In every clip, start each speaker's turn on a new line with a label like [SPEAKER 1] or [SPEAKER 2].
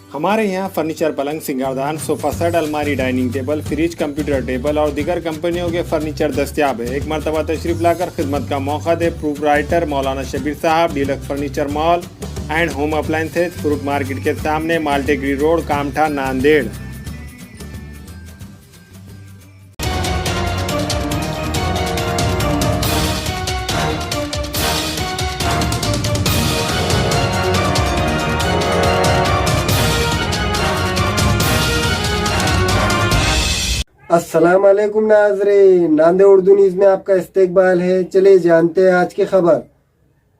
[SPEAKER 1] हमारे यहाँ फर्नीचर, पलंग, सिंगारदान, सोफा सेट, अलमारी, dining table, fridge, computer table और दीगर कंपनियों के फर्नीचर दस्तियाब है। एक मरतबा तशरीफ लाकर खिदमत का मौका दे। प्रोपराइटर मौलाना शबीर साहब, deluxe furniture mall and home appliances, fruit market के सामने, माल्टेगरी रोड, कामठा, नांदेड़।
[SPEAKER 2] अस्सलाम वालेकुम नाज़रीन, नांदेड़ उर्दू न्यूज़ में आपका इस्तकबाल है। चलिए जानते हैं आज की खबर।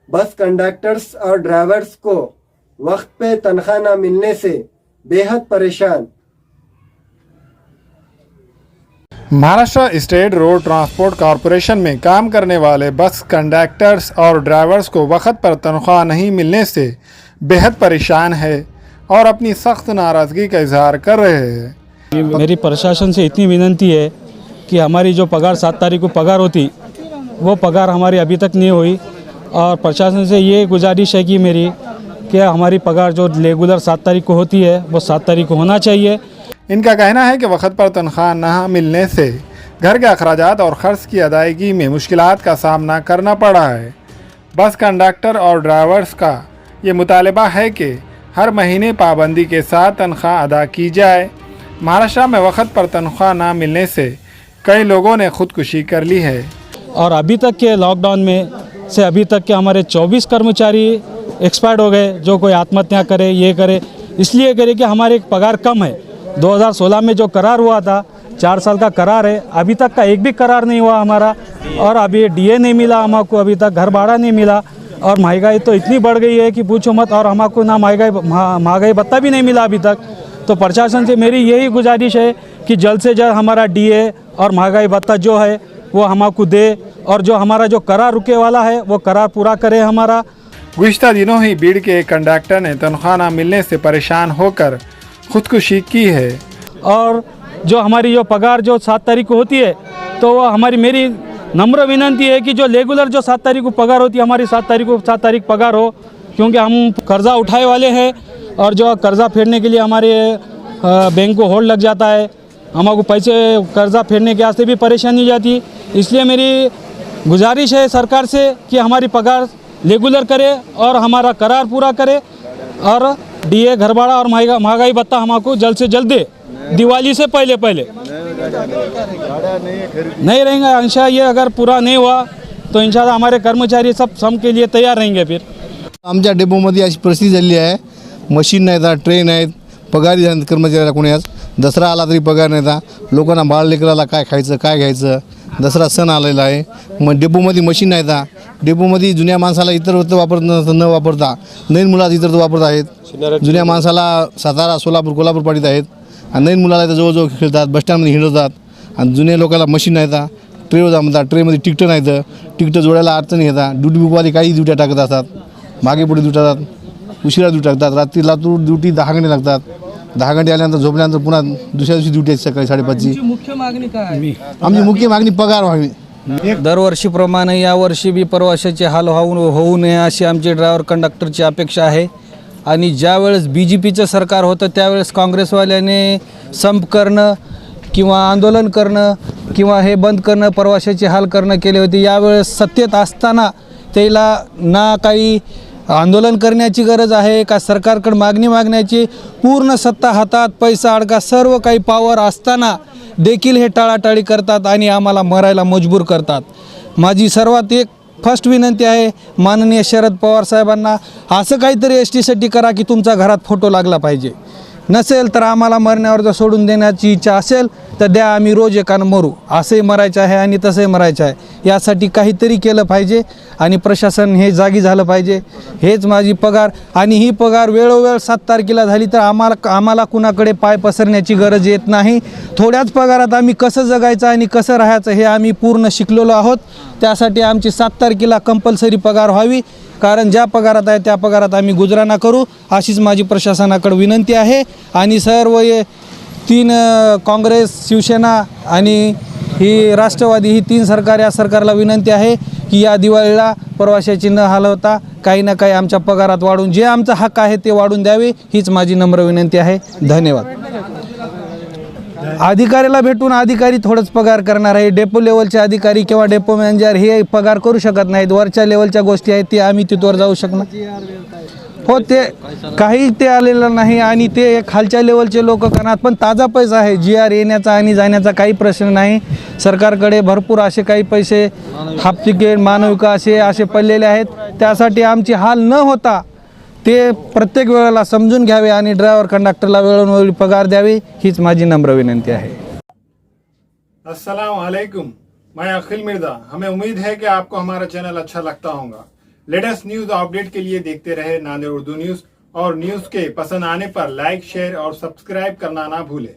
[SPEAKER 2] बस कंडक्टर्स और ड्राइवर्स को वक्त पे तनख्वाह न मिलने से बेहद परेशान।
[SPEAKER 1] Maharashtra state road transport corporation में काम करने वाले बस कंडक्टर्स और ड्राइवर्स को वक्त पर तनख्वाह नहीं मिलने से बेहद परेशान है और अपनी सख्त नाराज़गी का इजहार कर रहे हैं।
[SPEAKER 3] मेरी प्रशासन से इतनी विनती है कि हमारी जो पगार 7 तारीख को पगार होती, वो पगार हमारी अभी तक नहीं हुई। और प्रशासन से ये गुजारिश है कि मेरी कि हमारी पगार जो रेगुलर 7 तारीख को होती है वो 7 तारीख को होना चाहिए।
[SPEAKER 1] इनका कहना है कि वक्त पर तनख्वाह न मिलने से घर के अखराजात और खर्च की अदायगी में मुश्किलात का सामना करना पड़ा है। बस कंडक्टर और ड्राइवर्स का ये मुतालबा है कि हर महीने पाबंदी के साथ तनख्वाह अदा की जाए। महाराष्ट्र में वक्त पर तनख्वाह ना मिलने से कई लोगों ने खुदकुशी कर ली है।
[SPEAKER 3] और अभी तक के लॉकडाउन में से अभी तक के हमारे 24 कर्मचारी एक्सपायर्ड हो गए। जो कोई आत्महत्या करे, ये करे, इसलिए करे कि हमारे पगार कम है। 2016 में जो करार हुआ था, 4 साल का करार है, अभी तक का एक भी करार नहीं हुआ हमारा। और अभी डीए नहीं मिला हमको, अभी तक घर भाड़ा नहीं मिला। और महंगाई तो इतनी बढ़ गई है कि पूछो मत। और हमको ना महंगाई भत्ता भी नहीं मिला अभी तक। तो प्रशासन से मेरी यही गुजारिश है कि जल्द से जल्द हमारा डीए और महंगाई भत्ता जो है वो हमको दे, और जो हमारा जो करार रुके वाला है वो करार पूरा करे हमारा।
[SPEAKER 1] गुज़िश्ता दिनों ही बीड़ के एक कंडक्टर ने तनख्वाह न मिलने से परेशान होकर खुदकुशी की है।
[SPEAKER 3] और जो हमारी जो पगार जो 7 तारीख को होती है, तो वो हमारी मेरी नम्र विनती है कि जो रेगुलर जो 7 तारीख को पगार होती है, हमारी 7 तारीख पगार हो। क्योंकि हम कर्जा उठाए वाले हैं और जो कर्ज़ा फेरने के लिए हमारे बैंक को होल्ड लग जाता है। हमको पैसे कर्ज़ा फेरने के वास्ते भी परेशानी जाती। इसलिए मेरी गुजारिश है सरकार से कि हमारी पगार रेगुलर करे और हमारा करार पूरा करे, और डीए, घर भाड़ा और महंगाई भत्ता हमको जल्द से जल्द दे। दिवाली से पहले नहीं रहेंगे इंशाल्लाह। ये अगर पूरा नहीं हुआ तो इंशाल्लाह हमारे कर्मचारी सब सम के लिए तैयार रहेंगे। फिर
[SPEAKER 4] आमच्या डेपोमध्ये अशी परिस्थिती झाली आहे, मशीन नाहीत, ट्रेन आहेत, पगारी झाले कर्मचाऱ्याला कोणी। आज दसरा आला तरी पगार नाहीत, लोकांना बाळ लेकराला काय खायचं काय घ्यायचं। दसरा सण आलेला आहे, मग डेपोमध्ये मशीन नाहीत। डेपोमध्ये जुन्या माणसाला इतर न वापरता नवीन मुलाला इतर वापरत आहेत। जुन्या माणसाला सातारा, सोलापूर, कोल्हापूर पाठीत आहेत, आणि नवीन मुलाला इथं जवळजवळ खेळतात, बसस्टँडमध्ये हिंडतात। आणि जुन्या लोकांना मशीन नाहीत, ट्रेनवर म्हणतात, ट्रेनमध्ये तिकीट नाहीत, तिकीट जोडायला अडचणी येतात। ड्युटी बुकवाले काही ड्युट्या टाकत असतात, मागे पुढे ड्युट्या टाकतात, उशिरा ड्युटी टाकतात। रात्री लातूर ड्युटी 10 घंटे लागतात। 10 घंटे आल्यानंतर झोपल्यानंतर पुन्हा दुसऱ्या दिवशी ड्युटी आहे सकाळी 5:30ची।
[SPEAKER 3] मुख्य मागणी काय आहे?
[SPEAKER 4] आमची मुख्य मागणी पगार व्हावी।
[SPEAKER 5] दरवर्षीप्रमाणे यावर्षी बी प्रवाशाचे हाल होऊ नये अशी आमची ड्रायव्हर कंडक्टरची अपेक्षा आहे। आणि ज्यावेळेस BJPचं सरकार होतं त्यावेळेस काँग्रेसवाल्याने संप करणं किंवा आंदोलन करणं किंवा हे बंद करणं, प्रवाशाचे हाल करणं केले होते। यावेळेस सत्तेत असताना त्याला ना काही आंदोलन करण्याची गरज आहे का सरकारकडे मागण्याची। पूर्ण सत्ता हातात, पैसा अडका, सर्व काही पावर असताना देखील हे टाळाटाळी करतात आणि आम्हाला मरायला मजबूर करतात। माझी सर्वात एक फर्स्ट विनंती आहे माननीय शरद पवार साहेबांना, असं काहीतरी ST करा की तुमचा घरात फोटो लागला पाहिजे। नसेल तर आम्हाला मरण्यावर जर सोडून देण्याची इच्छा असेल तर द्या, आम्ही रोज एकानं मरू। असंही मरायचं आहे आणि तसंही मरायचं आहे। यासाठी काहीतरी केलं पाहिजे आणि प्रशासन हे जागी झालं पाहिजे। हेच माझी पगार, आणि ही पगार वेळोवेळ 7 तारखेला झाली तर आम्हाला कुणाकडे पाय पसरण्याची गरज येत नाही। थोड्याच पगारात आम्ही कसं जगायचं आणि कसं राहायचं हे आम्ही पूर्ण शिकलेलो आहोत। त्यासाठी आमची 7 तारखेला कंपल्सरी पगार व्हावी, कारण ज्या पगारात आहे त्या पगारात आम्ही गुजराणा करू, अशीच माझी प्रशासनाकडे विनंती आहे। आणि सर्व 3 काँग्रेस, शिवसेना आणि ही राष्ट्रवादी, ही 3 सरकार, या सरकारला विनंती आहे की या दिवाळीला प्रवाशाची न हलवता काही ना काही आमच्या पगारात वाढून जे आमचा हक्क आहे ते वाढून द्यावे, हीच माझी नम्र विनंती आहे. धन्यवाद. अधिकाऱ्याला भेटून अधिकारी थोडंच पगार करणार आहे. डेपो लेवलचे अधिकारी किंवा डेपो मॅनेजर हे पगार करू शकत नाहीत. वरच्या लेवलच्या गोष्टी आहेत ते आम्ही तिथवर जाऊ शकणार. हो, ते काही ते आलेलं नाही आणि ते खालच्या लेवलचे लोक करणार. पण ताजा पैसा आहे, GR येण्याचा आणि जाण्याचा काही प्रश्न नाही. सरकारकडे भरपूर असे काही पैसे हाफ तिकीट मानविका असे पडलेले आहेत. त्यासाठी आमची हाल न होता ते प्रत्येक वेळेला समजून घ्यावे आणि ड्रायव्हर कंडक्टरला वेळोवेळी पगार द्यावी, हीच माझी नम्र विनंती आहे.
[SPEAKER 1] अस्सलाम वालेकुम, मैं अखिल मिर्जा. हमें उम्मीद है कि आपको हमारा चैनल अच्छा लगता होगा. लेटेस्ट न्यूज अपडेट के लिए देखते रहे नांदेड़ उर्दू न्यूज, और न्यूज के पसंद आने पर लाइक, शेयर और सब्सक्राइब करना ना भूलें.